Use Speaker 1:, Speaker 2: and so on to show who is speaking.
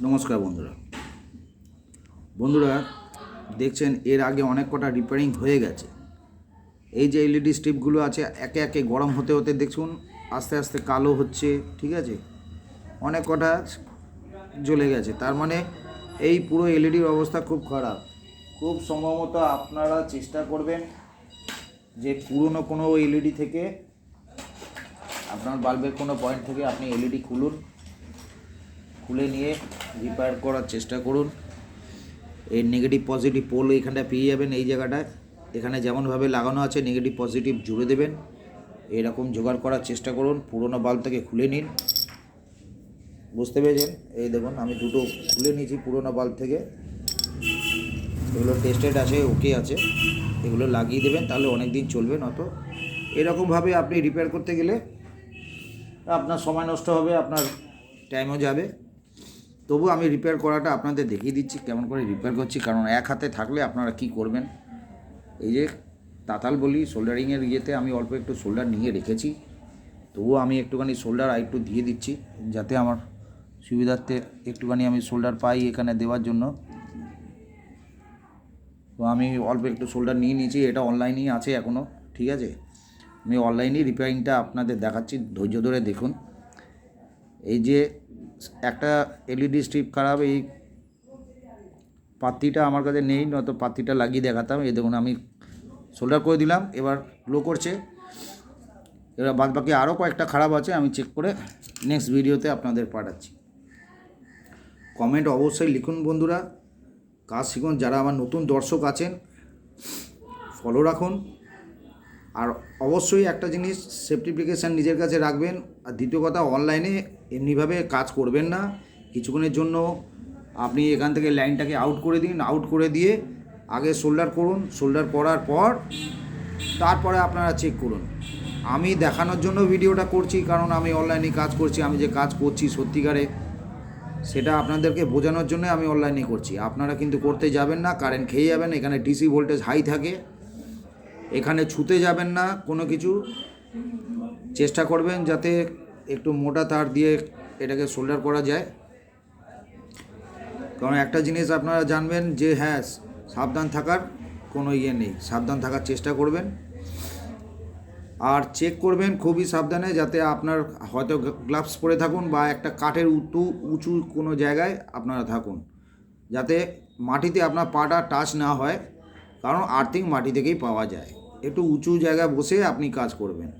Speaker 1: নমস্কার বন্ধুরা দেখছেন এর আগে অনেক কটা রিপেয়ারিং হয়ে গেছে। এই যে এলইডি স্ট্রিপগুলো আছে একে একে গরম হতে হতে দেখুন আস্তে আস্তে কালো হচ্ছে, ঠিক আছে, অনেক কটা জ্বলে গেছে। তার মানে এই পুরো এলইডির অবস্থা খুব খারাপ। খুব সম্ভবত আপনারা চেষ্টা করবেন যে পুরনো কোনো এলইডি থেকে, আপনার বাল্বের কোনো পয়েন্ট থেকে আপনি এলইডি খুলে নিয়ে রিপেয়ার করার চেষ্টা করুন। এর নেগেটিভ পজিটিভ পোল এখানটা পেয়ে যাবেন। এই জায়গাটায় এখানে যেমনভাবে লাগানো আছে নেগেটিভ পজিটিভ জুড়ে দেবেন, এরকম জোগাড় করার চেষ্টা করুন। পুরোনো বাল্ব থেকে খুলে নিন, বুঝতে পেরেছেন? এই দেখুন আমি দুটো খুলে নিয়েছি পুরোনো বাল্ব থেকে, এগুলো টেস্টেড আছে, ওকে আছে, এগুলো লাগিয়ে দেবেন, তাহলে অনেক দিন চলবে। নত এরকমভাবে আপনি রিপেয়ার করতে গেলে আপনার সময় নষ্ট হবে, আপনার টাইমও যাবে। তবু আমি রিপেয়ার করাটা আপনাদের দেখিয়ে দিচ্ছি কেমন করে রিপেয়ার করছি, কারণ এক হাতে থাকলে আপনারা কি করবেন। এই যে তাতাল বলি সোল্ডারিংয়ের ইয়েতে আমি অল্প একটু সোল্ডার নিয়ে রেখেছি, তবুও আমি একটুখানি সোল্ডার একটু দিয়ে দিচ্ছি যাতে আমার সুবিধার্থে একটুখানি আমি সোল্ডার পাই এখানে দেওয়ার জন্য। তো আমি অল্প একটু সোল্ডার নিয়ে নিয়েছি, এটা অনলাইনেই আছে এখনও, ঠিক আছে। আমি অনলাইনেই রিপেয়ারিংটা আপনাদের দেখাচ্ছি, ধৈর্য ধরে দেখুন। এই যে একটা এলইডি স্ট্রিপ খারাপ, এই পাত্তিটা আমার কাছে নেই, নয়তো পাত্তিটা লাগিয়ে দেখাতাম। এই দেখুন আমি সোল্ডার করে দিলাম, এবার গ্লো করছে। এবার বাদ বাকি আরও কয়েকটা খারাপ আছে, আমি চেক করে নেক্সট ভিডিওতে আপনাদের পাঠাচ্ছি। কমেন্ট অবশ্যই লিখুন বন্ধুরা, কাজ শিখুন। যারা আমার নতুন দর্শক আছেন ফলো রাখুন। আর অবশ্যই একটা জিনিস, সেফটি প্রিকশন নিজের কাছে রাখবেন। আর দ্বিতীয় কথা, অনলাইনে এমনিভাবে কাজ করবেন না। কিছুক্ষণের জন্য আপনি এখান থেকে লাইনটাকে আউট করে দিন, আউট করে দিয়ে আগে সোল্ডার করুন, সোল্ডার করার পর তারপরে আপনারা চেক করুন। আমি দেখানোর জন্য ভিডিওটা করছি, কারণ আমি অনলাইনে কাজ করছি, আমি যে কাজ করছি সত্যিকারে সেটা আপনাদেরকে বোঝানোর জন্য আমি অনলাইনে করছি। আপনারা কিন্তু করতে যাবেন না, কারেন্ট খেয়ে যাবেন। এখানে ডিসি ভোল্টেজ হাই থাকে, এখানে ছুতে যাবেন না কোনো কিছু। চেষ্টা করবেন যাতে একটু মোটা তার দিয়ে এটাকে সোল্ডার করা যায়। কারণ একটা জিনিস আপনারা জানবেন যে হ্যাঁ, সাবধান থাকার কোনো ইয়ে নেই, সাবধান থাকার চেষ্টা করবেন। আর চেক করবেন খুবই সাবধানে, যাতে আপনার হয়তো গ্লাভস পরে থাকুন বা একটা কাঠের উঁচু কোনো জায়গায় আপনারা থাকুন, যাতে মাটিতে আপনার পাটা টাচ না হয়, কারণ আর্থিং মাটি থেকেই পাওয়া যায়। একটু উঁচু জায়গায় বসে আপনি কাজ করবেন।